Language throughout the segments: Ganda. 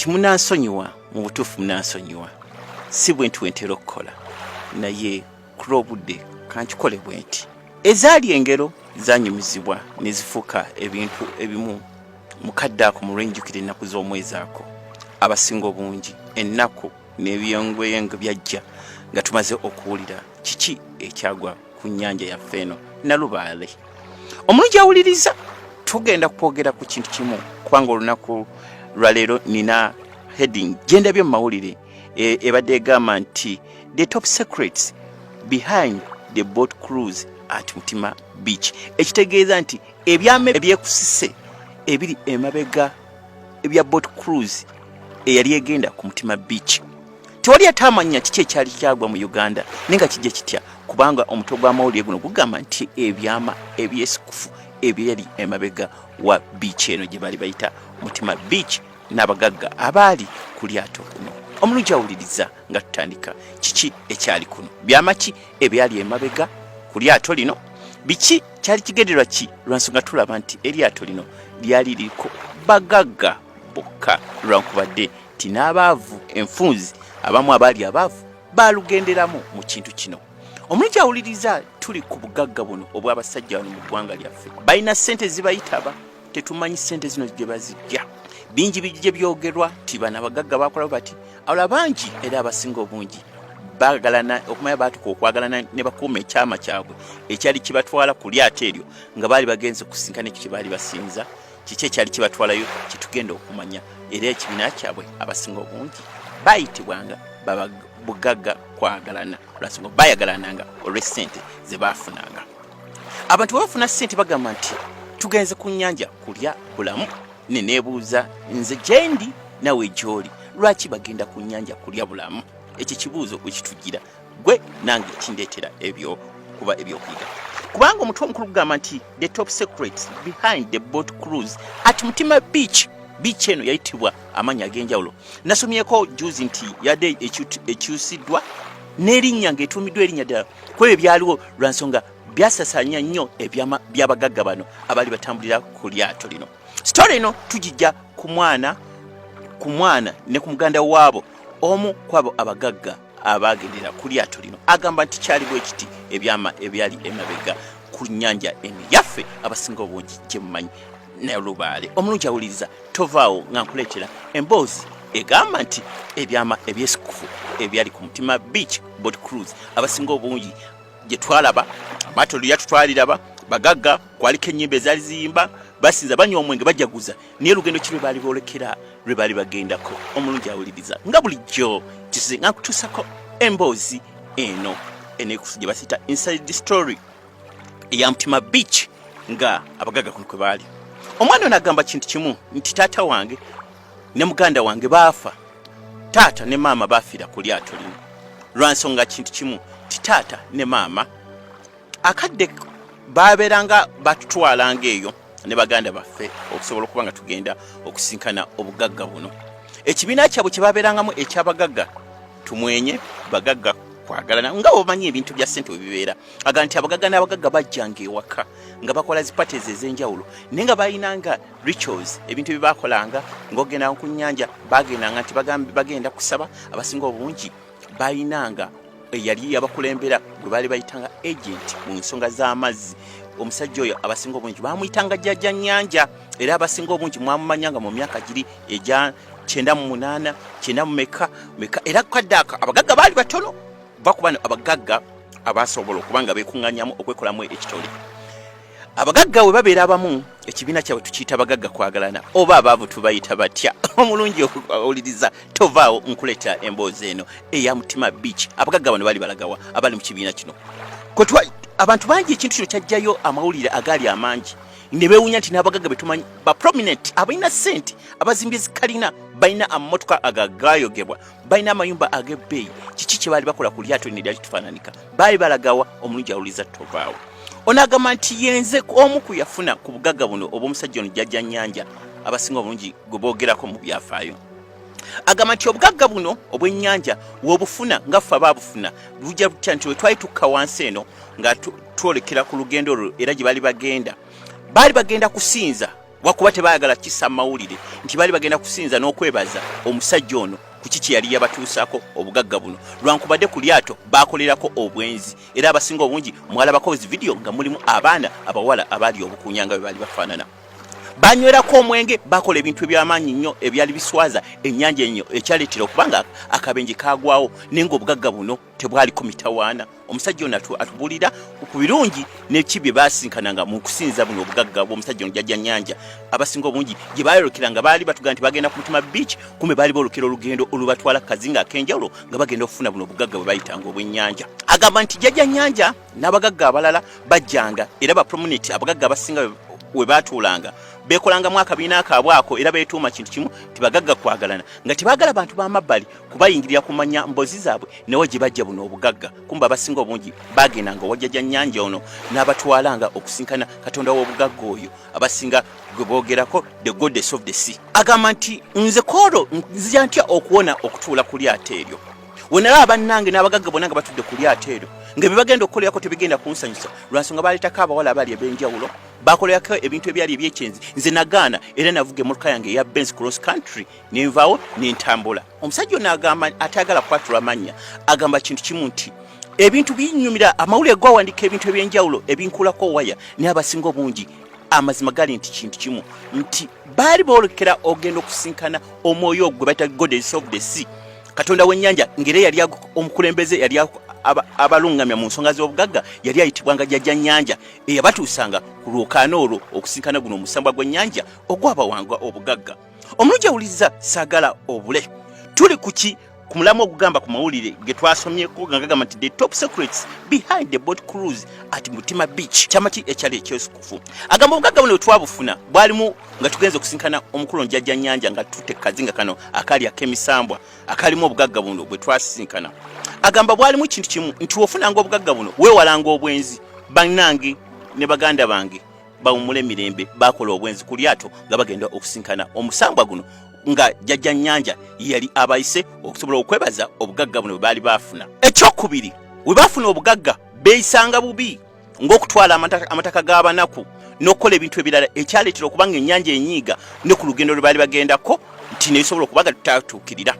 nti munansonyiwa mu butuufu munansonyiwa si bwe nti wentera okukola naye ku lw'obudde kankikole bwe nti ezaali engero zanyumizibwa ne zifuuka ebintu ebimu mukadde ako mu lwenjukira ennaku z'omwezi ako abasinga obungi ennaku n'ebyongweyengo byajja nga tumaze okuwulira kiki ekyagwa ku nnyanja yaffe eno Nalubaale. Omulungi awuliriza tugenda kwogera ku kintu kimu kubanga olunaku lwaleero nina heading gyendabye mu mawulire ebadde egamba nti the top secrets behind the boat cruise at Mutima Beach. Ekitegeeza nti ebyama ebyekusise ebiri emabega ebya boat cruise eyali egenda ku Mutima Beach. Tewali atamanya kiki ekyali kyagwa mu Uganda nenga kijja kitya kubanga omutwe gw'amawulire guno gugamba nti ebyama ebyesikufu ebyali emabega wa beach eno gye bali bayita Mutima Beach n'abagagga abaali ku lyato kuno. Omulungi awuliriza nga tutandika kiki ekyali kuno byama ki ebyali emabega ku lyato lino biki kyali kigendererwa ki lwansonga tulaba nti eryato lino lyali liriko bagagga bokka lwankubadde ti n'abaavu enfunzi abamu abaali abaavu baalugenderamu mu kintu kino. Omulungi awuliriza tuli ku bugagga buno obw'abasajja bano mu ggwanga lyaffe balina ssente zibayitaba tetumanyi ssente zino gye bazijja bingi bijje byogerwa ti bana bagagga bakola bati awula bangi era abasinga obungi bagalana okumanya baatuka okwagalana ne bakuuma ekyama kyabwe ekyali kibatwala ku lyato eryo nga baali bagenze kusinkana ekyo kye baali basinza kiki ekyali kibatwalayo kitugenda okumanya era ekibiina kyabwe abasinga obungi bayitibwanga bugagga kwagalana lwasonga bayagalananga olw'essente ze baafunanga. Abantu bafuna ssente bagamba nti tugenze ku nnyanja kulya bulamu neneebuuza nze gyendi nawe gy'oli lwaki bagenda ku nnyanja kulya bulamu? Ekyo kibuuzo ekitugira gwe nange kindeetera ebyo kuba ebyokuyiga kubanga omutwe omukulu gugamba nti the top secrets behind the boat cruise at Mutima Beach. Beach eno yayitibwa amanya ag'enjawulo. Nasomyeko juzi nti yadde ekyusiddwa n'erinnya ng'etuumiddwa erinnya ddala kwebyo byaliwo lwansonga byasasanya nnyo ebyama by'abagagga bano abaali batambulira ku lyato lino. Story eno tugijja ku mwana ne ku muganda waabo omu kwabo abagagga abagendera ku lyato lino agamba nti kyali bwe kiti ebyama ebyali emabega ku nnyanja eno yaffe abasinga obungi gye mumanyi Nalubaale. Omulungi awuliriza tovaawo nga nkuleetera emboozi egamba nti ebyama ebyesikufu ebyali ku Mutima Beach boat cruise abasinga obungi gye twalaba amaato lyatutwaliraba bagagga kwaliko ennyimba ezaali ziyimba basinza banywa omwenge bajaguza naye lugendo ki lwe baali boolekera lwe baali bagendako. Omulungi awuliriza nga bulijjo kisize nga nkutuusako emboozi eno gye basita inside the story eya Mutima Beach nga abagagga kuno kwe baali. Omwana ono agamba kintu kimu nti taata wange ne muganda wange baafa taata ne maama bafiira ku lyato lino lwansonga kintu kimu ti taata ne maama akadde baabeeranga batutwalanga eyo ne baganda baffe okusobola okuba nga tugenda okusinkana obugagga buno. Ekibiina kyabwe kye baabeerangamu ekyabagagga tumwenye bagagga kwagalana nga omanyi ebintu bya ssente we bibeera aga nti abagagga n'abagagga bajjanga ewaka nga bakola zipates ez'enjawulo naye nga balinanga rituals ebintu bye baakolanga ng'ogenda ku nnyanja bagendanga nti bagenda kusaba abasinga obungi balinanga eyali yabakulembera gwe baali bayitanga agent mu nsonga z'amazzi. Omusajja oyo abasinga obungi baamuyitanga jjajja nnyanja era abasinga obungi mwamumanyanga mu myaka giri eja 98 90 meka era kadde abagagga baali batono bakubana abagagga abasobola okubanga beekuŋŋanyamu okwekolamu ekitole. Abagagga we babeera abamu ekibiina kyabwe tukiyita abagagga kwagalana oba abaavu tubayita batya. Omulungi okuwuliriza tovaawo nkuleeta emboozi eno eya Mutima Beach. Abagagga bano baali balagawa abali mu kibiina kino abantu bangi ekintu kino kyajjayo amawulire agaali amangi ne beewunya nti n'abagagga betumanyi ba prominent abalina ssente abazimbye zikalina balina amamotoka agagayogebwa balina amayumba ag'ebbeeyi kiki kye baali bakola ku lyato lino eryali tufaananika baali balagawa. Omulungi awuliriza tovaawo ono agamba nti yenze omu ku yafuna ku bugagga buno obw'omusajja ono jjajja nnyanja abasinga obulungi gwe boogerako mu byafaayo. Agamba nti obugagga buno obw'ennyanja w'obufuna nga ffe abaabufuna bujja butya nti we twali tukka wansi eno nga twolekera ku lugendo olwo era gye baali bagenda kusinza wakuba tebaagala kissa mawulire nti bali bagenda kusinza n'okwebaza omusajja ono ku kiki yali yabatuusako obugagga buno lwankubadde ku lyato baakolerako obwenzi era abasinga obungi mwalabako video nga mulimu abaana abawala abaali obukunyanga bwe baali bafaanana banywerako omwenge bakola ebintu ebyamaanyi nnyo ebyali biswaza ennyanja ennyo ekyaleetera okubanga akabenje kagwawo naye ng'obugagga buno tebwaliko mitawaana omusajja ono atubulira ku birungi n'eki bye baasinkananga mu kusinza buno obugagga bw'omusajja ono jjajja nnyanja abasinga obungi gye baayolekera baali batuga nti bagenda ku Mutima Beach kumbe baali boolekera olugendo olubatwala kazinga ak'enjawulo nga bagenda okufuna buno obugagga bwe bayitanga obw'ennyanja agamba nti jjajja nnyanja n'abagagga abalala bajjanga era baprominent abagagga abasinga we baatuulanga bekolanga mu akabiina akaabwako era beetuuma kintu kimu tibagagga kwagalana nga tibaagala bantu b'amabbali kubayingirira kumanya mbozi zaabwe newe gye bajja buno obugagga kumba abasinga obungi bagendanga owajjajja nnyanja ono n'abatwalanga okusinkana katonda w'obugagga oyo abasinga gwe boogerako the goddess of the sea agamba nti nze koolo nzija ntya okuwona okutuula ku lyato eryo wenalaba bannange n'abagagga bonna nga batudde ku lyato eryo nga bye bagenda okukolerako tebigenda kunsanyusa lwansonga baaleetako abawala abaali eb'enjawulo bakolerako ebintu ebyali ebyekyenzi nze nagaana era navuga emmotoka yange eya Benz cross country nenvaawo nentambula omusajja ono agamba atayagala kwatula mannya agamba kintu kimu nti ebintu binyumira amawulire gwawandiika ebintu ebyenjawulo ebinkulako waya naye abasinga obungi amazima gali nti kintu kimu nti baali boolekera ogenda okusinkana omwoyo gwe bayita goddess of the sea katonda w'ennyanja ngere yali omukulembeze yali abalungamya mu nsonga z'obugagga yali ayitibwanga jjajja nnyanja eyabatuusanga ku lwokaano olwo okusinkana guno omusambwa gw'ennyanja ogwabawanga obugagga omulungi awuliriza saagala obule tuli kuki ku mulamu ogugamba ku mawulire ge twasomyeko nga gagamba nti the top secrets behind the boat cruise at Mutima Beach kyamaki ekyali ekyosukufu agamba obugagga buno twabufuna bwalimu nga tugenze okusinkana omukulu njjajja nnyanja nga tutte kazinga kano akali ak'emisambwa akalimu obugagga buno bwe twasinkana agamba bwalimu kintu kimu nti ofunanga obugagga buno weewalanga obwenzi bannange ne baganda bange bawumule emirembe bakola obwenzi ku lyato nga bagenda okusinkana omusambwa guno nga jjajja nnyanja yali abayise okusobola okwebaza obugagga buno bwe baali baafuna ekyokubiri we baafuna obugagga beeyisanga bubi ng'okutwala amataka g'abanaku n'okukola ebintu ebirala ekyaleetera okubanga ennyanja enyiiga ne ku lugendo lwe baali bagendako nti nebisobola okubaga tutatuukirira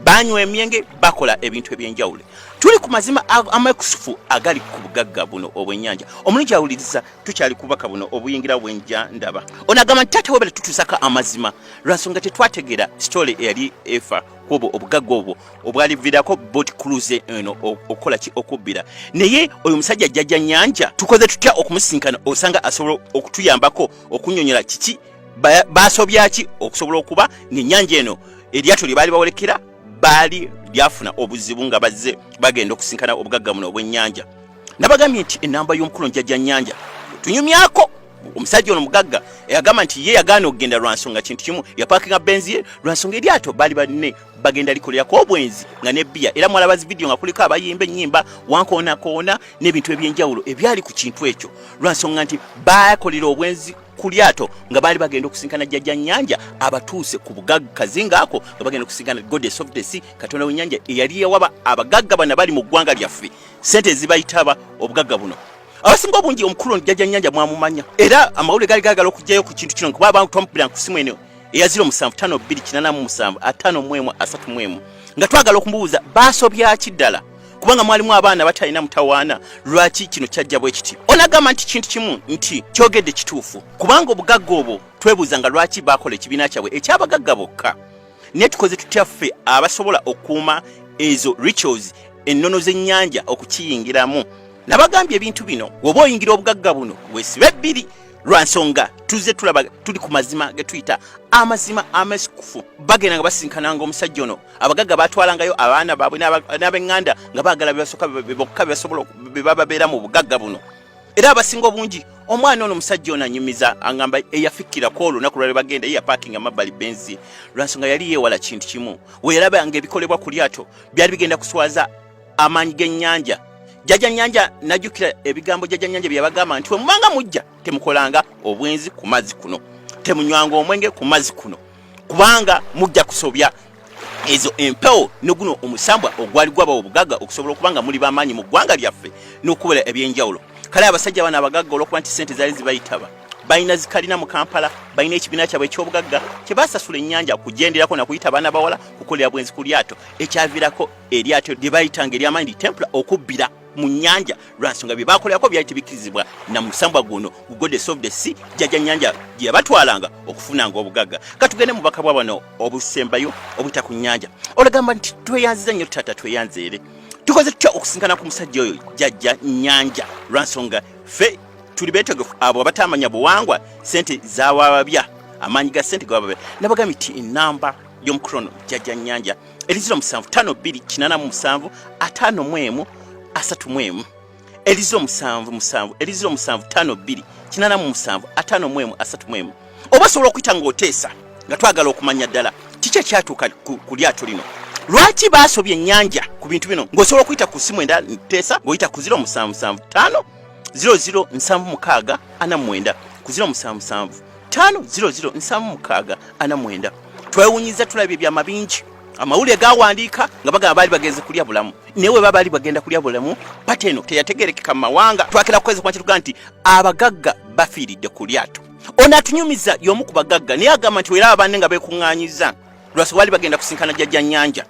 banywa emyenge bakola ebintu ebyenjawulo tuli ku mazima amekusufu agali ku bugagga buno obw'ennyanja omulungi awuliriza tukyali kubaka buno obuyingira bwenja ndaba onagamba nti tate webale tutuusako amazima lwansonga tetwategeera sitole eyali efa kubo obugagga obwo obwalivirako boat cruise eno okukola ki okubbira naye oyo musajja jjajja nnyanja tukoze tutya okumusinkana osanga asobola okutuyambako okunyonyola kiki baasobyaki okusobola okuba ng'ennyanja eno eryato lye baali bawolekera baali lyafuna obuzibu nga bazze bagenda okusinkana obugagga buno obw'ennyanja nabagambye nti ennamba y'omukulu njjajja nnyanja tunyumyako omusajja ono mugagga eyagamba nti ye yagaana okugenda lwansonga kintu kimu yapaakinga benzi ye lwansonga eryato baali banne bagenda likolerako obwenzi nga nebbiya era mwalabazi video nga kuliko abayimba ennyimba wankoonakoona n'ebintu ebyenjawulo ebyali ku kintu ekyo lwansonga nti baakolera obwenzi ku lyato nga baali bagenda okusinkana jjajja nnyanja abatuuse ku bugagga kazinga ako nga bagenda okusinkana goddess of the sea katonda w'ennyanja eyali yawaba abagagga bana bali mu ggwanga lyaffe sente zibayitaba obugagga buno abasinga obungi omukulu jjajja nnyanja mwamumanya era amawulire gaali gaagala okugyayo ku kintu kino kuba abantu twamukubira ku ssimu eno eya 0752875131 nga twagala okumubuuza baasobyaki ddala kubanga mwalimu abaana batalina mutawaana lwaki kino kyajja bwe kiti onagamba nti kintu kimu nti kyogedde kituufu kubanga obugagga obwo twebuuza nga lwaki baakola ekibiina kyabwe ekyabagagga bokka naye tukoze tutyaffe abasobola okuuma ezo rituals ennono z'ennyanja okukiyingiramu nabagambye ebintu bino woba oyingira obugagga buno weesibe ebbiri lwansonga tuze tulaba tuli ku mazima ge tuyita amazima amesikufu bagenda nga basinkananga omusajja ono abagagga batwalangayo abaana baabwe n'ab'eŋŋanda nga baagala bebasooka bokka bebasobola bebabeera mu bugagga buno era abasinga obungi omwana ono omusajja ono anyumiza angamba eyafikkirako olunaku lwali bagenda ye yapaakinga mabbali benzi lwansonga yali yeewala kintu kimu weeraba nga ebikolebwa ku lyato byali bigenda kuswaza amaanyi g'ennyanja jjajja nnyanja najjukira ebigambo jjajja nnyanja bye yabagamba nti we mubanga mujja temukolanga obwenzi ku mazzi kuno temunywanga omwenge ku mazzi kuno kubanga mujja kusobya ezo empewo noguno omusambwa ogwali gwaba obugagga okusobola okubanga muli bamaanyi mu ggwanga lyaffe n'okubera ebyenjawulo kale abasajja bano abagagga olwokuba nti sente zaali zibayitaba balina zikalina mu Kampala balina ekibiina kyabwe eky'obugagga kye basasula ennyanja kugenderako na kuyita abaana bawala kukolera bwenzi ku lyato ekyavirako eryato lye bayitanga ery'amaanyi templar okubbira mu nnyanja lwansonga bye bakolerako byali tebikirizibwa na musambwa guno goddess of the sea jjajja nnyanja gye yabatwalanga okufunanga obugagga. Katugende mu baka bwa bano obusembayo obuyita ku nnyanja. Olagamba nti tweyanziza nnyo tata tweyanzeere. Tukoze tutya okusinkana ku musajja oyo jjajja nnyanja lwansonga ffe tuli beetegefu abo abatamanya buwangwa sente zawababya amaanyi ga sente gawababya nabagambye nti enamba y'omukrono jjajja nnyanja eriziro 75287 51 31 eriziro 752 87 51 oba osobola okuyita ng'oteesa nga twagala okumanya ddala kiki ekyatuuka ku lyato lino. Lwaki baasobya ennyanja ku bintu bino ng'osobola okuyita ku simu enda nteesa ng'oyita ku 0775 0076 49 ku 0775 0076 twewunyiza tulabye byama bingi amawulire gawandiika nga bagamba baali bagenze kulya bulamu newe baali bagenda kulya bulamu pateno teyategerekeka mu mawanga twakira kukweza kwa kituga nti abagagga bafiiridde ku lyato. Ono atunyumiza y'omu ku bagagga naye agamba nti weera abanne nga beekuŋŋaanyiza lwasi baali bagenda kusinkana jjajja nnyanja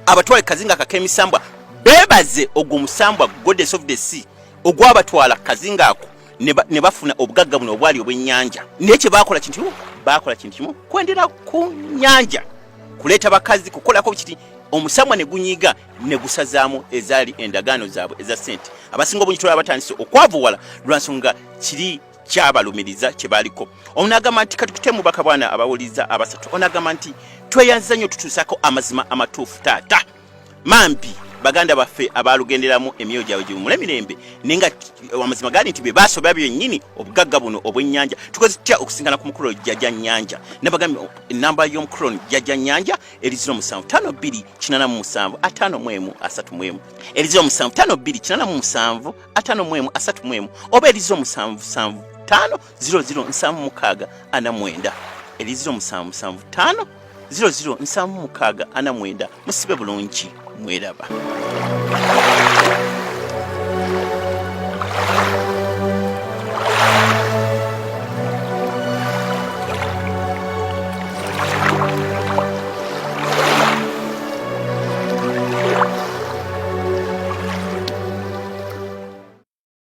abatwale kazinga kakemisambwa beebaze ogwo musambwa goddess of the sea ogwabatwala kazinga ako ne bafuna obugagga buno obwali obw'ennyanja. Naye kye baakola kintu kimu kwendera ku nnyanja kuleeta bakazi kukolako kiti omusambwa ne gunyiga ne gusazaamu ezaali endagaano zaabwe eza sente. Abasinga obungi tulaba batandise okwavuwala lwansonga kiri kyabalumiriza kye baaliko. Onagamba nti katukute mu baka bwana abawuliza abasatu onagamba nti tweyanziza nnyo tutuusako amazima amatuufu taata mambi baganda baffe abalugenderamu emyoyo gyabwe gy'omula emirembe nenga amazima gali nti be baasobya byennyini obugagga buno obw'ennyanja. Tukoze tutya okusinkana ku mukulu jjajja nnyanja nabagambye enamba y'omukulu jjajja nnyanja eriziro 75287 51 eriziro 75287 51 oba eriziro 775 0076 49 eriziro 775 0076 49 musibe bulungi mweraba.